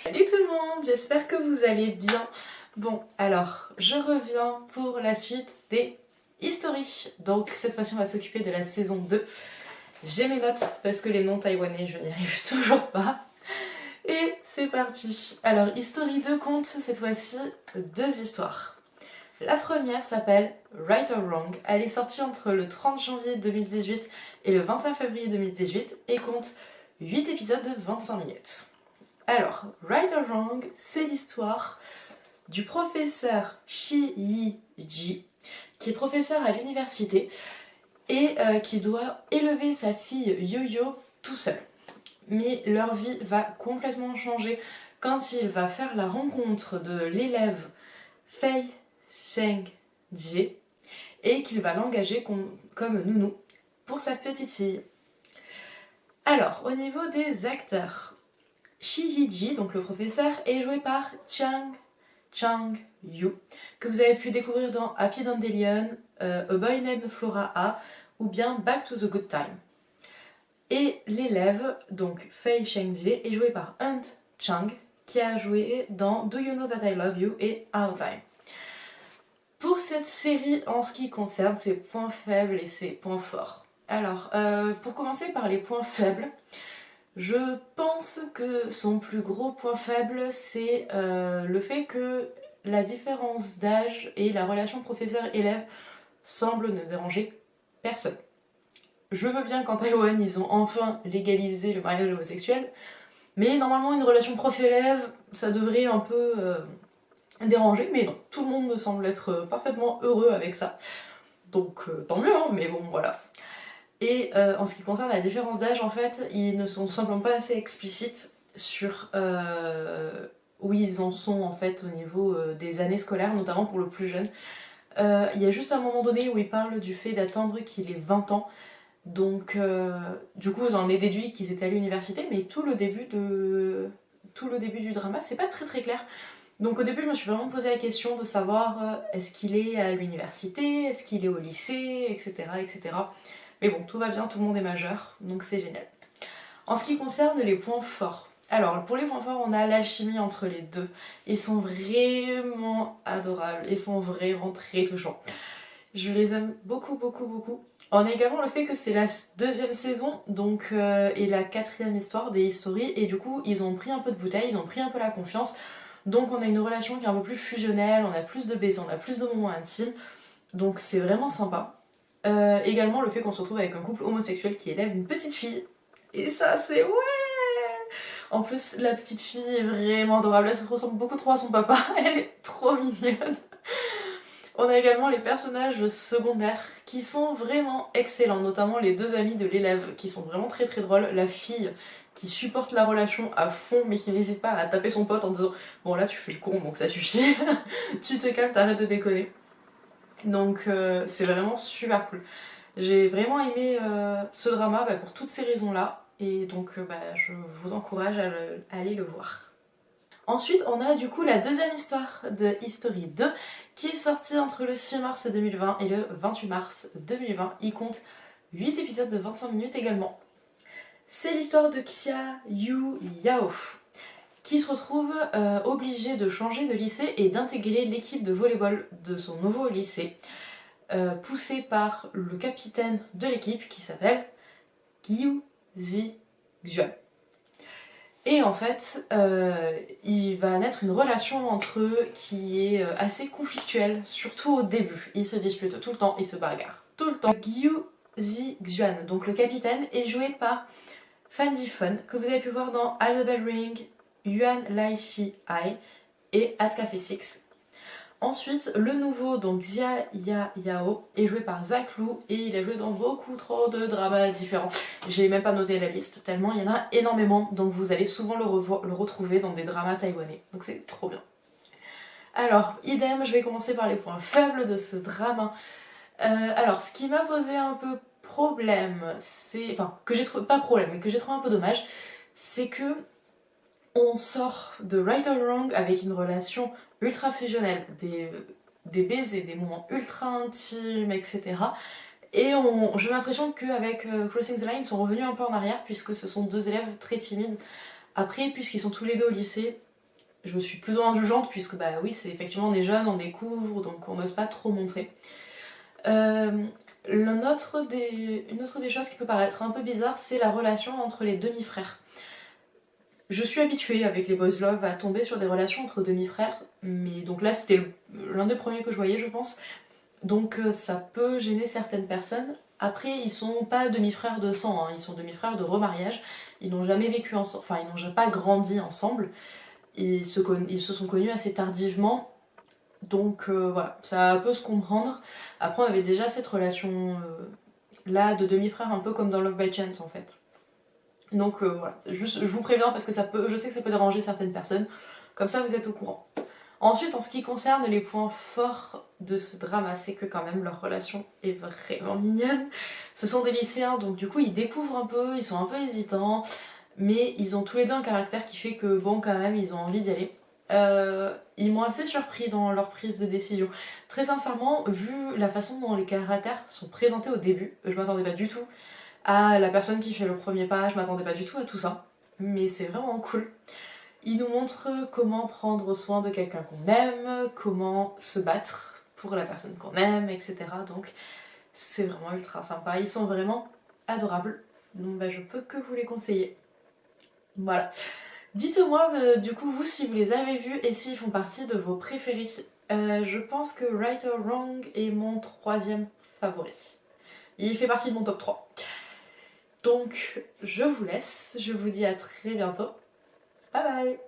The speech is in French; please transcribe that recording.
Salut tout le monde, j'espère que vous allez bien. Bon, alors, je reviens pour la suite des History. Donc cette fois-ci on va s'occuper de la saison 2. J'ai mes notes parce que les noms taïwanais je n'y arrive toujours pas. Et c'est parti. Alors History 2 compte cette fois-ci 2 histoires. La première s'appelle Right or Wrong. Elle est sortie entre le 30 janvier 2018 et le 21 février 2018 et compte 8 épisodes de 25 minutes. Alors, Right or Wrong, c'est l'histoire du professeur Shi Yi-ji, qui est professeur à l'université et qui doit élever sa fille Yo-Yo tout seul. Mais leur vie va complètement changer quand il va faire la rencontre de l'élève Fei Sheng-ji et qu'il va l'engager comme nounou pour sa petite fille. Alors, au niveau des acteurs, Shi Yi-ji, donc le professeur, est joué par Chang Chang-yu, que vous avez pu découvrir dans Happy Dandelion, A Boy Named Flora A, ou bien Back to the Good Time. Et l'élève, donc Fei Sheng-ji, est joué par Hunt Chang, qui a joué dans Do You Know That I Love You et Our Time. Pour cette série, en ce qui concerne ses points faibles et ses points forts. Alors, pour commencer par les points faibles, je pense que son plus gros point faible, c'est le fait que la différence d'âge et la relation professeur-élève semblent ne déranger personne. Je veux bien qu'en Taïwan, ils ont enfin légalisé le mariage homosexuel, mais normalement, une relation prof-élève, ça devrait un peu déranger, mais non, tout le monde me semble être parfaitement heureux avec ça. Donc tant mieux, hein, mais bon, voilà. Et en ce qui concerne la différence d'âge, en fait, ils ne sont simplement pas assez explicites sur où ils en sont en fait au niveau des années scolaires, notamment pour le plus jeune. Il y a juste un moment donné où ils parlent du fait d'attendre qu'il ait 20 ans. Donc du coup, vous en avez déduit qu'ils étaient à l'université, mais tout le début du drama, c'est pas très très clair. Donc au début, je me suis vraiment posé la question de savoir est-ce qu'il est à l'université, est-ce qu'il est au lycée, etc., etc. Mais bon, tout va bien, tout le monde est majeur, donc c'est génial. En ce qui concerne les points forts, alors pour les points forts, on a l'alchimie entre les deux. Ils sont vraiment adorables, ils sont vraiment très touchants. Je les aime beaucoup, beaucoup, beaucoup. On a également le fait que c'est la deuxième saison, donc et la quatrième histoire des History, et du coup, ils ont pris un peu de bouteille, ils ont pris un peu la confiance. Donc on a une relation qui est un peu plus fusionnelle, on a plus de baisers, on a plus de moments intimes. Donc c'est vraiment sympa. Également le fait qu'on se retrouve avec un couple homosexuel qui élève une petite fille. Et ça c'est ouais. En plus la petite fille est vraiment adorable, elle ressemble beaucoup trop à son papa, elle est trop mignonne. On a également les personnages secondaires qui sont vraiment excellents, notamment les deux amis de l'élève qui sont vraiment très très drôles. La fille qui supporte la relation à fond mais qui n'hésite pas à taper son pote en disant bon là tu fais le con donc ça suffit, tu te calmes, t'arrêtes de déconner. Donc c'est vraiment super cool. J'ai vraiment aimé ce drama pour toutes ces raisons-là. Et donc je vous encourage à aller le voir. Ensuite, on a du coup la deuxième histoire de History 2 qui est sortie entre le 6 mars 2020 et le 28 mars 2020. Il compte 8 épisodes de 25 minutes également. C'est l'histoire de Xia Yu Yao, qui se retrouve obligé de changer de lycée et d'intégrer l'équipe de volleyball de son nouveau lycée, poussé par le capitaine de l'équipe qui s'appelle Liu Zixuan. Et en fait, il va naître une relation entre eux qui est assez conflictuelle, surtout au début. Ils se disputent tout le temps, ils se bagarrent tout le temps. Liu Zixuan, donc le capitaine, est joué par Fan Ji-fun, que vous avez pu voir dans All the Bell Ring, Yuan Lai Shi Ai et At Café 6. Ensuite, le nouveau, donc Xia Ya Yao, est joué par Zach Lu et il a joué dans beaucoup trop de dramas différents. J'ai même pas noté la liste, tellement il y en a énormément, donc vous allez souvent le retrouver dans des dramas taïwanais. Donc c'est trop bien. Alors, idem, je vais commencer par les points faibles de ce drama. Alors, ce qui m'a posé un peu problème, c'est... Enfin, que j'ai trouvé... Pas problème, mais que j'ai trouvé un peu dommage, c'est que on sort de Right or Wrong avec une relation ultra fusionnelle, des baisers, des moments ultra intimes, etc. Et j'ai l'impression qu'avec Crossing the Line, ils sont revenus un peu en arrière, puisque ce sont deux élèves très timides. Après, puisqu'ils sont tous les deux au lycée, je suis plutôt indulgente puisque bah oui, c'est effectivement on est jeune, on découvre, donc on n'ose pas trop montrer. Une autre des choses qui peut paraître un peu bizarre, c'est la relation entre les demi-frères. Je suis habituée avec les boys love à tomber sur des relations entre demi-frères, mais donc là c'était l'un des premiers que je voyais, je pense. Donc ça peut gêner certaines personnes. Après, ils sont pas demi-frères de sang, hein, ils sont demi-frères de remariage. Ils n'ont jamais vécu ensemble, enfin ils n'ont pas grandi ensemble. Ils se sont connus assez tardivement. Donc voilà, ça peut se comprendre. Après, on avait déjà cette relation là de demi-frère, un peu comme dans Love by Chance en fait. Donc voilà, juste, je vous préviens parce que je sais que ça peut déranger certaines personnes. Comme ça, vous êtes au courant. Ensuite, en ce qui concerne les points forts de ce drama, c'est que quand même leur relation est vraiment mignonne. Ce sont des lycéens, donc du coup ils découvrent un peu, ils sont un peu hésitants, mais ils ont tous les deux un caractère qui fait que bon quand même ils ont envie d'y aller. Ils m'ont assez surpris dans leur prise de décision. Très sincèrement, vu la façon dont les caractères sont présentés au début, je m'attendais pas du tout à la personne qui fait le premier pas, je m'attendais pas du tout à tout ça. Mais c'est vraiment cool. Il nous montre comment prendre soin de quelqu'un qu'on aime, comment se battre pour la personne qu'on aime, etc. Donc c'est vraiment ultra sympa. Ils sont vraiment adorables. Donc bah, je peux que vous les conseiller. Voilà. Dites-moi du coup vous si vous les avez vus et s'ils font partie de vos préférés. Je pense que Right or Wrong est mon troisième favori. Il fait partie de mon top 3. Donc je vous laisse, je vous dis à très bientôt. Bye bye.